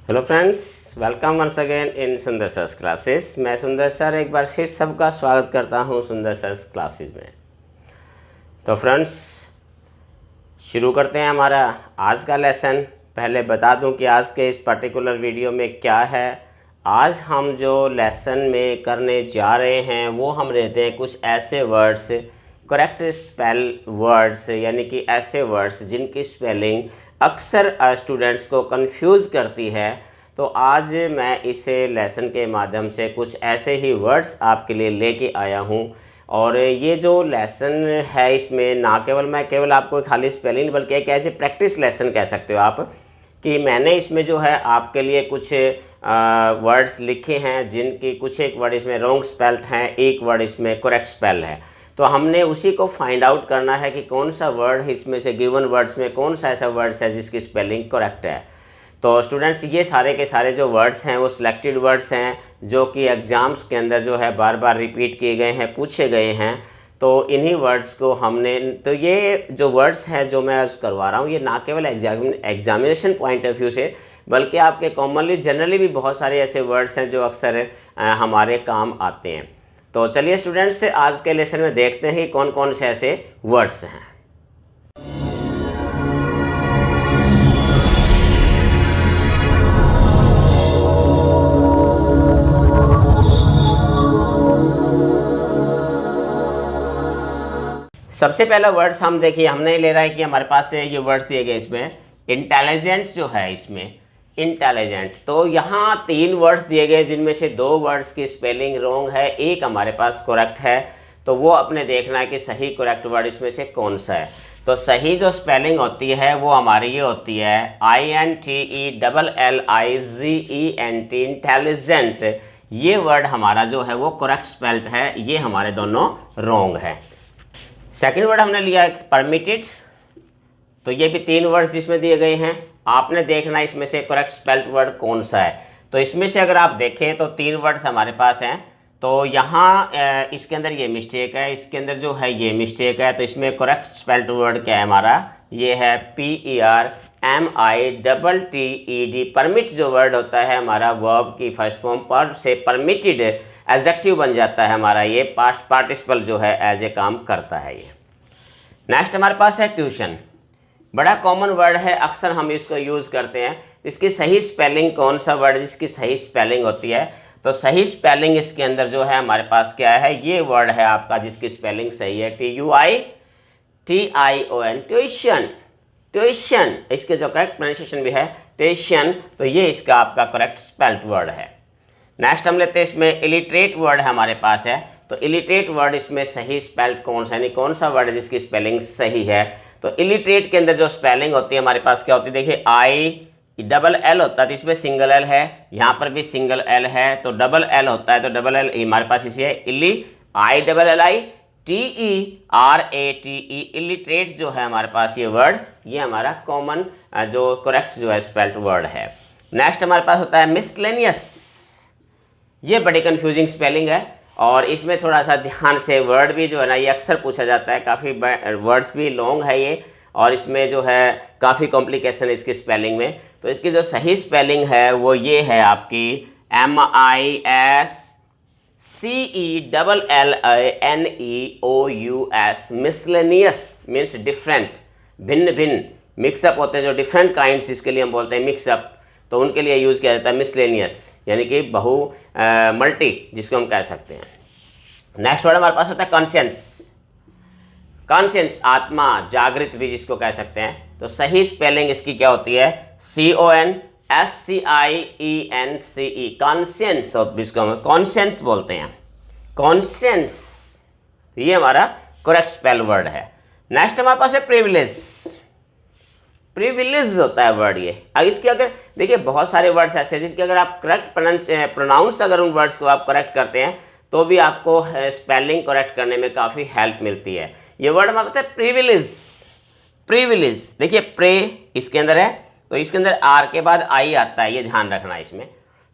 Hello friends, welcome once again in Sundar sir's classes. मैं सुंदर sir एक बार फिर सबका स्वागत करता हूं सुंदर सर्स क्लासेस में। तो फ्रेंड्स, शुरू करते हैं हमारा आज का लेसन। पहले बता दूं कि आज के इस पर्टिकुलर वीडियो में क्या है। आज हम जो लेसन में करने जा रहे हैं वो हम रहते हैं कुछ ऐसे वर्ड्स, करेक्ट स्पेल वर्ड्स, यानी कि ऐसे वर्ड्स जिनकी स्पेलिंग अक्सर स्टूडेंट्स को कंफ्यूज करती है। तो आज मैं इस लेसन के माध्यम से कुछ ऐसे ही वर्ड्स आपके लिए लेके आया हूँ। और ये जो लेसन है इसमें ना केवल मैं आपको खाली स्पेलिंग बल्कि एक ऐसे प्रैक्टिस लेसन कह सकते हो आप, कि मैंने इसमें जो है आपके लिए कुछ वर्ड्स लिखे हैं जिनकी कुछ एक वर्ड इसमें रॉन्ग स्पेल्ड हैं, एक वर्ड इसमें करेक्ट स्पेल है। तो हमने उसी को फाइंड आउट करना है कि कौन सा वर्ड इसमें से गिवन वर्ड्स में कौन सा ऐसा वर्ड्स है जिसकी स्पेलिंग करेक्ट है। तो स्टूडेंट्स, ये सारे के सारे जो वर्ड्स हैं वो सिलेक्टेड वर्ड्स हैं जो कि एग्ज़ाम्स के अंदर जो है बार बार रिपीट किए गए हैं, पूछे गए हैं। तो इन्हीं वर्ड्स को हमने, तो ये जो वर्ड्स हैं जो मैं करवा रहा हूँ ये ना केवल एग्जामिनेशन पॉइंट ऑफ व्यू से बल्कि आपके कॉमनली जनरली भी बहुत सारे ऐसे वर्ड्स हैं जो अक्सर हमारे काम आते हैं। तो चलिए स्टूडेंट्स, आज के लेसन में देखते हैं कि कौन कौन से ऐसे वर्ड्स हैं। सबसे पहला वर्ड्स हम देखिए, हमने ले रहा है कि हमारे पास से ये वर्ड्स दिए गए इसमें इंटेलिजेंट जो है, इसमें इंटेलिजेंट। तो यहाँ 3 वर्ड्स दिए गए जिनमें से 2 वर्ड्स की स्पेलिंग रॉन्ग है, एक हमारे पास करेक्ट है। तो वो अपने देखना है कि सही करेक्ट वर्ड इसमें से कौन सा है। तो सही जो स्पेलिंग होती है वो हमारी ये होती है INTELLIGENT, इंटेलिजेंट। ये वर्ड हमारा जो है वो करेक्ट स्पेल्ड है, ये हमारे दोनों रॉन्ग है। सेकेंड वर्ड हमने लिया है परमिटेड। तो ये भी 3 वर्ड्स जिसमें दिए गए हैं, आपने देखना इसमें से करेक्ट स्पेल्ड वर्ड कौन सा है। तो इसमें से अगर आप देखें तो 3 वर्ड्स हमारे पास हैं। तो यहाँ इसके अंदर ये मिस्टेक है, इसके अंदर जो है ये मिस्टेक है। तो इसमें करेक्ट स्पेल्ड वर्ड क्या है हमारा, ये है PERMITTED। परमिट जो वर्ड होता है हमारा वर्ब की फर्स्ट फॉर्म पर से परमिटेड एडजेक्टिव बन जाता है हमारा, ये पास्ट पार्टिसिपल जो है एज ए काम करता है ये। नेक्स्ट हमारे पास है ट्यूशन। बड़ा कॉमन वर्ड है, अक्सर हम इसको यूज़ करते हैं। इसकी सही स्पेलिंग कौन सा वर्ड जिसकी सही स्पेलिंग होती है, तो सही स्पेलिंग इसके अंदर जो है हमारे पास क्या है, ये वर्ड है आपका जिसकी स्पेलिंग सही है TUITION, ट्यूशन। ट्यूशन इसके जो करेक्ट प्रोनाउंसिएशन भी है ट्यूशन, तो ये इसका आपका करेक्ट स्पेल्ड वर्ड है। नेक्स्ट हम लेते हैं, इसमें इलिटरेट वर्ड हमारे पास है। तो इलिटरेट वर्ड इसमें सही स्पेल्ड कौन सा, यानी कौन सा वर्ड है जिसकी स्पेलिंग सही है। तो इलिटरेट के अंदर जो स्पेलिंग होती है हमारे पास क्या होती है, देखिए ILL होता है तो इसमें सिंगल एल है, यहाँ पर भी सिंगल एल है। तो डबल एल होता है तो डबल एल हमारे पास इसी है ILLITERATE, इलिटरेट जो है हमारे पास ये वर्ड, ये हमारा कॉमन जो करेक्ट जो है स्पेल्ड वर्ड है। नेक्स्ट हमारे पास होता है मिसलेनियस। ये बड़ी कंफ्यूजिंग स्पेलिंग है और इसमें थोड़ा सा ध्यान से वर्ड भी जो है ना ये अक्सर पूछा जाता है, काफ़ी वर्ड्स भी लॉन्ग है ये और इसमें जो है काफ़ी कॉम्प्लिकेशन है इसकी स्पेलिंग में। तो इसकी जो सही स्पेलिंग है वो ये है आपकी MISCELLINEOUS, मिसलेनियस मीन्स डिफरेंट, भिन्न भिन्न, मिक्सअप होते हैं जो डिफरेंट काइंड्स, इसके लिए हम बोलते हैं मिक्सअप। तो उनके लिए यूज़ किया जाता है मिसलेनियस, यानी कि मल्टी जिसको हम कह सकते हैं। नेक्स्ट वर्ड हमारे पास होता है कॉन्शियंस। कॉन्शियंस आत्मा, जागृत भी जिसको कह सकते हैं। तो सही स्पेलिंग इसकी क्या होती है, CONSCIENCE, कॉन्शियंस, जिसको हम कॉन्शियंस बोलते हैं, कॉन्शियंस। ये हमारा करेक्ट स्पेल वर्ड है। नेक्स्ट हमारे पास है प्रिविलेज। प्रिविलेज होता है वर्ड ये। अब इसके अगर देखिए बहुत सारे वर्ड्स ऐसे हैं जिनके अगर आप करेक्ट प्रोनाउंस अगर उन वर्ड्स को आप करेक्ट करते हैं तो भी आपको स्पेलिंग करेक्ट करने में काफ़ी हेल्प मिलती है। ये वर्ड हमारा पता है प्रिविलेज। प्रिविलेज देखिए प्रे इसके अंदर है तो इसके अंदर आर के बाद आई आता है, ये ध्यान रखना है इसमें।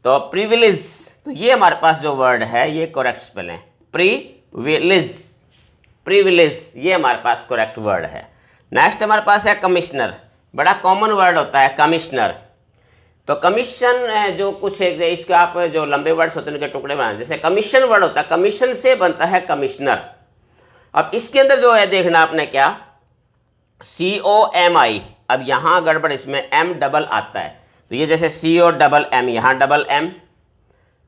तो प्रिविलेज, तो ये हमारे पास जो वर्ड है ये करेक्ट स्पेल है प्रिविलेज। प्रिविलेज ये हमारे पास करेक्ट वर्ड है। नेक्स्ट हमारे पास है कमिश्नर। बड़ा कॉमन वर्ड होता है कमिश्नर। तो कमीशन जो कुछ एक इसका आप जो लंबे वर्ड्स होते हैं उनके टुकड़े बनाए, जैसे कमीशन वर्ड होता है, कमीशन से बनता है कमिश्नर। अब इसके अंदर जो है देखना आपने क्या, COMI, अब यहाँ गड़बड़, इसमें M डबल आता है, तो ये जैसे CO डबल M, यहाँ डबल M,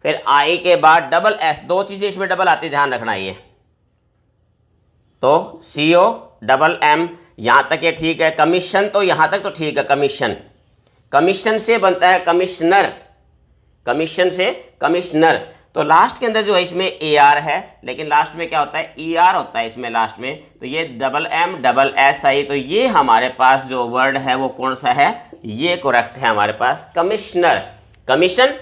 फिर I के बाद डबल S, दो चीज़ें इसमें डबल आती है, ध्यान रखना ये। तो CO डबल M यहाँ तक ये ठीक है, कमीशन तो यहाँ तक तो ठीक है, कमीशन, कमीशन से बनता है कमिश्नर, कमीशन से कमिश्नर। तो लास्ट के अंदर जो है इसमें AR है, लेकिन लास्ट में क्या होता है, ER होता है इसमें लास्ट में, तो ये डबल M डबल S आई, तो ये हमारे पास जो वर्ड है वो कौन सा है, ये करेक्ट है हमारे पास, कमिश्नर। कमीशन,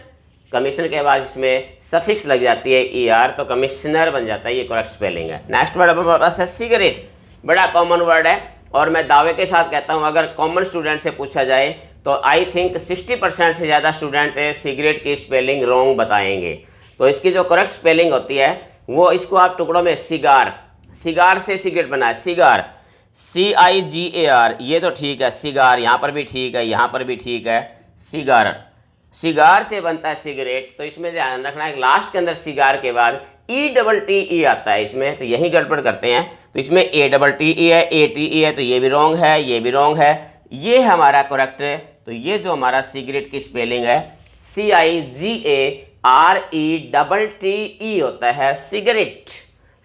कमीशन के बाद इसमें सफिक्स लग जाती है ER, तो कमिश्नर बन जाता है, ये करेक्ट स्पेलिंग है। नेक्स्ट वर्ड हमारे पास है सिगरेट, बड़ा कॉमन वर्ड है, और मैं दावे के साथ कहता हूँ अगर कॉमन स्टूडेंट से पूछा जाए तो आई थिंक 60% से ज़्यादा स्टूडेंट सिगरेट की स्पेलिंग रॉन्ग बताएंगे। तो इसकी जो करेक्ट स्पेलिंग होती है वो, इसको आप टुकड़ों में सिगार, सिगार से सिगरेट बना है, सिगार, CIGAR, ये तो ठीक है, सिगार, यहाँ पर भी ठीक है, यहाँ पर भी ठीक है, सिगार, सिगार से बनता है सिगरेट। तो इसमें ध्यान रखना है लास्ट के अंदर सिगार के बाद ETTE आता है इसमें, तो यही गड़बड़ करते हैं, तो इसमें ATTE है, ATE है, तो ये भी रॉन्ग है, ये भी रॉन्ग है, ये हमारा करेक्ट है। तो ये जो हमारा सिगरेट की स्पेलिंग है CIGARETTE होता है, सिगरेट,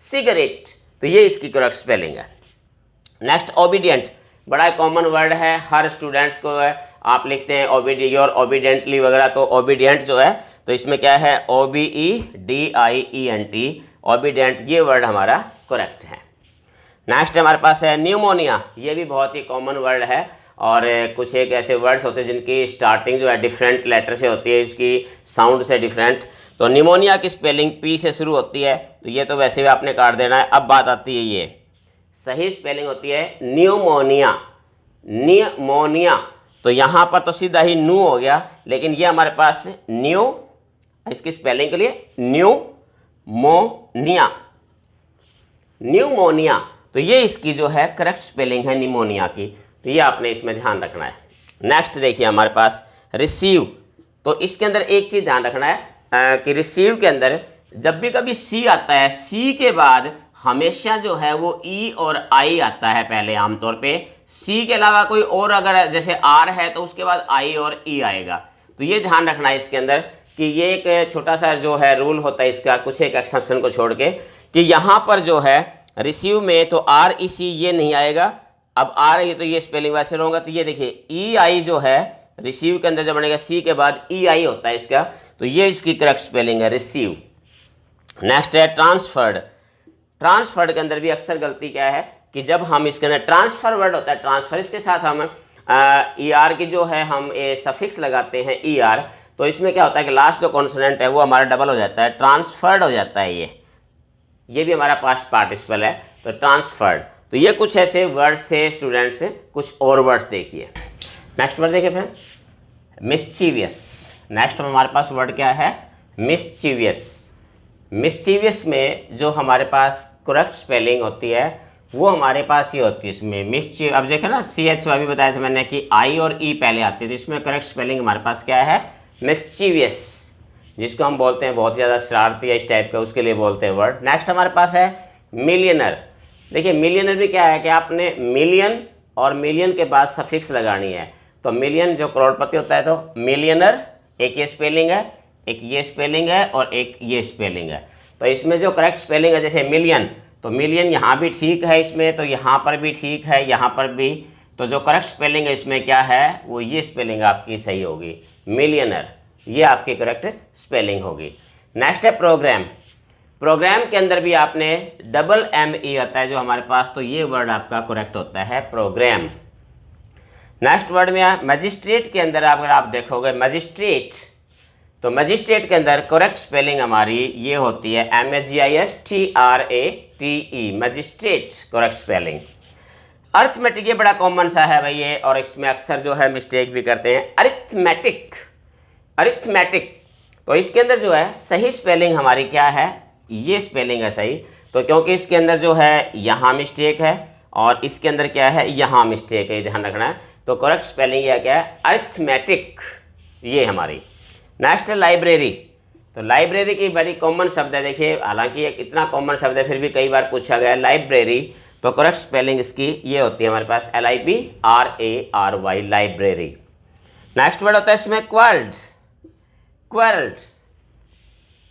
सिगरेट, तो ये इसकी करेक्ट स्पेलिंग है। नेक्स्ट ओबीडियंट, बड़ा कॉमन वर्ड है, हर स्टूडेंट्स को है, आप लिखते हैं योर ओबीडियंटली वगैरह, तो ओबीडियंट जो है तो इसमें क्या है, OBEDIENT, ओबीडियंट, ये वर्ड हमारा करेक्ट है। नेक्स्ट हमारे पास है न्यूमोनिया, ये भी बहुत ही कॉमन वर्ड है, और कुछ एक ऐसे वर्ड्स होते हैं जिनकी स्टार्टिंग जो है डिफरेंट लेटर से होती है, इसकी साउंड से डिफरेंट। तो न्यूमोनिया की स्पेलिंग P से शुरू होती है, तो ये तो वैसे भी आपने काट देना है। अब बात आती है, ये सही स्पेलिंग होती है न्यूमोनिया, न्यूमोनिया, तो यहाँ पर तो सीधा ही न्यू हो गया, लेकिन ये हमारे पास न्यू, इसकी स्पेलिंग के लिए न्यूमोनिया, न्यूमोनिया, तो ये इसकी जो है करेक्ट स्पेलिंग है निमोनिया की, तो ये आपने इसमें ध्यान रखना है। नेक्स्ट देखिए हमारे पास रिसीव, तो इसके अंदर एक चीज़ ध्यान रखना है कि रिसीव के अंदर जब भी कभी C आता है, C के बाद हमेशा जो है वो E और I आता है पहले आमतौर पे, C के अलावा कोई और अगर जैसे R है तो उसके बाद I और E आएगा। तो ये ध्यान रखना है इसके अंदर कि ये एक छोटा सा जो है रूल होता है इसका, कुछ एक एक्सेप्शन को छोड़ के, कि यहाँ पर जो है रिसीव में तो REC ये नहीं आएगा। अब R ये तो ये स्पेलिंग वैसे रहूँगा, तो ये देखिए EI जो है रिसीव के अंदर जब बनेगा C के बाद EI होता है इसका, तो ये इसकी करेक्ट स्पेलिंग है रिसीव। नेक्स्ट है ट्रांसफर्ड, ट्रांसफर्ड के अंदर भी अक्सर गलती क्या है कि जब हम इसके अंदर ट्रांसफर वर्ड होता है, ट्रांसफर, इसके साथ हम ER की जो है हम सफिक्स लगाते हैं ER, तो इसमें क्या होता है कि लास्ट जो कॉन्सोनेंट है वो हमारा डबल हो जाता है, ट्रांसफर्ड हो जाता है, ये भी हमारा पास्ट पार्टिसिपल है, तो ट्रांसफर्ड। तो ये कुछ ऐसे वर्ड्स थे स्टूडेंट्स, कुछ और वर्ड्स देखिए। नेक्स्ट वर्ड देखिए फ्रेंड्स, मिस्चीवियस। नेक्स्ट हमारे पास वर्ड क्या है, मिस्चीवियस। मिस्चीवियस में जो हमारे पास करेक्ट स्पेलिंग होती है वो हमारे पास ही होती है इसमें मिस्चीव। अब देखें ना, CH अभी बताया था मैंने कि I और E पहले आती है, तो इसमें करेक्ट स्पेलिंग हमारे पास क्या है, मिस्चीवियस, जिसको हम बोलते हैं बहुत ज़्यादा शरारती है इस टाइप का, उसके लिए बोलते हैं वर्ड। नेक्स्ट हमारे पास है मिलियनर। देखिए मिलियनर भी क्या है कि आपने मिलियन और मिलियन के बाद सफिक्स लगानी है, तो मिलियन जो करोड़पति होता है, तो मिलियनर एक ये स्पेलिंग है, एक ये स्पेलिंग है और एक ये स्पेलिंग है। तो इसमें जो करेक्ट स्पेलिंग है जैसे मिलियन, तो मिलियन यहाँ भी ठीक है इसमें, तो यहाँ पर भी ठीक है, यहाँ पर भी, तो जो करेक्ट स्पेलिंग है इसमें क्या है, वो ये स्पेलिंग आपकी सही होगी, मिलियनर, ये आपकी करेक्ट स्पेलिंग होगी। नेक्स्ट है प्रोग्राम। प्रोग्राम के अंदर भी आपने डबल ME आता है जो हमारे पास, तो ये वर्ड आपका करेक्ट होता है प्रोग्राम। नेक्स्ट वर्ड में मजिस्ट्रेट के अंदर अगर आप देखोगे मजिस्ट्रेट, तो मजिस्ट्रेट के अंदर करेक्ट स्पेलिंग हमारी ये होती है MAGISTRATE, magistrate correct spelling. Arithmetic ये बड़ा कॉमन सा है भाई ये, और इसमें अक्सर जो है मिस्टेक भी करते हैं, अरिथमेटिक, अरिथमेटिक, तो इसके अंदर जो है सही स्पेलिंग हमारी क्या है, ये स्पेलिंग है सही, तो क्योंकि इसके अंदर जो है यहाँ मिस्टेक है और इसके अंदर क्या है, यहाँ मिस्टेक है, ध्यान रखना है। तो करेक्ट स्पेलिंग यह क्या है, अरिथमेटिक, ये हमारी। नेक्स्ट है लाइब्रेरी। तो लाइब्रेरी की बड़ी कॉमन शब्द है, देखिए हालांकि एक इतना कॉमन शब्द है फिर भी कई बार पूछा गया है लाइब्रेरी। तो करेक्ट स्पेलिंग इसकी ये होती है हमारे पास LIBRARY, लाइब्रेरी। नेक्स्ट वर्ड होता है इसमें क्वार्ल्ड। क्वार्ल्ड,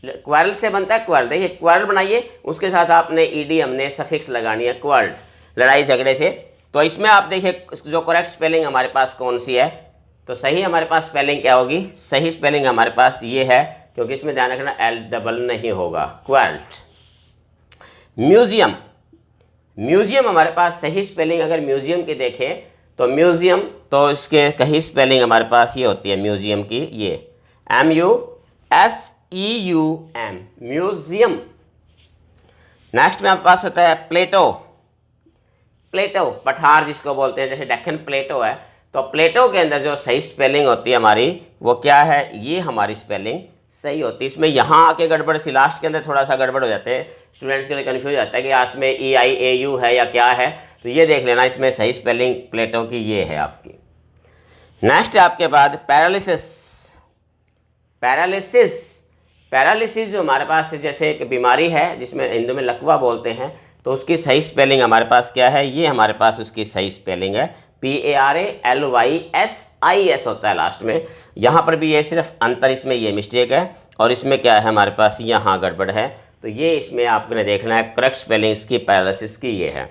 क्वारल से बनता है क्वारल। देखिए क्वारल बनाइए, उसके साथ आपने ईडी हमने सफिक्स लगानी है क्वार्ल्ड, लड़ाई झगड़े से। तो इसमें आप देखिए जो करेक्ट स्पेलिंग हमारे पास कौन सी है, तो सही हमारे पास स्पेलिंग क्या होगी, सही स्पेलिंग हमारे पास ये है, क्योंकि इसमें ध्यान रखना L डबल नहीं होगा, क्वार्ल्ड। म्यूजियम, म्यूजियम हमारे पास सही स्पेलिंग अगर म्यूजियम की देखें तो म्यूजियम, तो इसके कहीं स्पेलिंग हमारे पास ये होती है म्यूजियम की, ये MUSEUM, म्यूजियम। नेक्स्ट में हमारे पास होता है प्लेटो। प्लेटो पठार जिसको बोलते हैं, जैसे डेक्कन प्लेटो है, तो प्लेटो के अंदर जो सही स्पेलिंग होती है हमारी वो क्या है, ये हमारी स्पेलिंग सही होती है। इसमें यहाँ आके गड़बड़ सी, लास्ट के अंदर थोड़ा सा गड़बड़ हो जाते हैं, स्टूडेंट्स के लिए कन्फ्यूज हो जाता है कि लास्ट में EIAU है या क्या है, तो ये देख लेना, इसमें सही स्पेलिंग प्लेटो की ये है आपकी। नेक्स्ट है आपके बाद पैरालिसिस। पैरालिसिस, पैरालिसिस जो हमारे पास जैसे एक बीमारी है जिसमें हिंदू में लकवा बोलते हैं, तो उसकी सही स्पेलिंग हमारे पास क्या है, ये हमारे पास उसकी सही स्पेलिंग है PARALYSIS होता है लास्ट में। यहाँ पर भी ये सिर्फ अंतर, इसमें ये मिस्टेक है और इसमें क्या है हमारे पास यहाँ गड़बड़ है, तो ये इसमें आपने देखना है करेक्ट स्पेलिंग इसकी पैरालिसिस की ये है।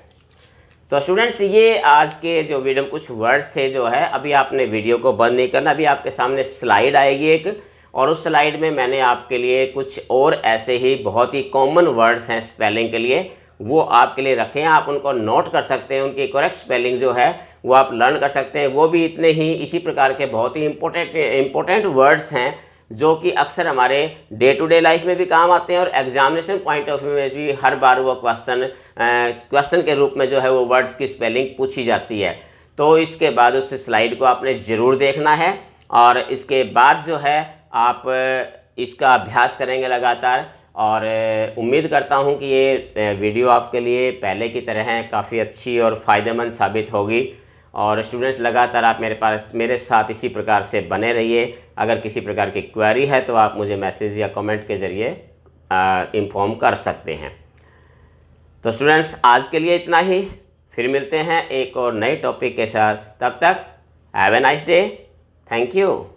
तो स्टूडेंट्स ये आज के जो वीडियो में कुछ वर्ड्स थे जो है, अभी आपने वीडियो को बंद नहीं करना, अभी आपके सामने स्लाइड आएगी एक, और उस स्लाइड में मैंने आपके लिए कुछ और ऐसे ही बहुत ही कॉमन वर्ड्स हैं स्पेलिंग के लिए, वो आपके लिए रखे हैं, आप उनको नोट कर सकते हैं, उनकी करेक्ट स्पेलिंग जो है वो आप लर्न कर सकते हैं। वो भी इतने ही इसी प्रकार के बहुत ही इम्पोर्टेंट वर्ड्स हैं जो कि अक्सर हमारे डे टू डे लाइफ में भी काम आते हैं और एग्जामिनेशन पॉइंट ऑफ व्यू में भी हर बार वो क्वेश्चन के रूप में जो है वो वर्ड्स की स्पेलिंग पूछी जाती है। तो इसके बाद उस स्लाइड को आपने ज़रूर देखना है और इसके बाद जो है आप इसका अभ्यास करेंगे लगातार, और उम्मीद करता हूं कि ये वीडियो आपके लिए पहले की तरह काफ़ी अच्छी और फ़ायदेमंद साबित होगी। और स्टूडेंट्स लगातार आप मेरे साथ इसी प्रकार से बने रहिए। अगर किसी प्रकार की क्वेरी है तो आप मुझे मैसेज या कमेंट के ज़रिए इन्फॉर्म कर सकते हैं। तो स्टूडेंट्स आज के लिए इतना ही, फिर मिलते हैं एक और नए टॉपिक के साथ, तब तक have a nice day, thank you.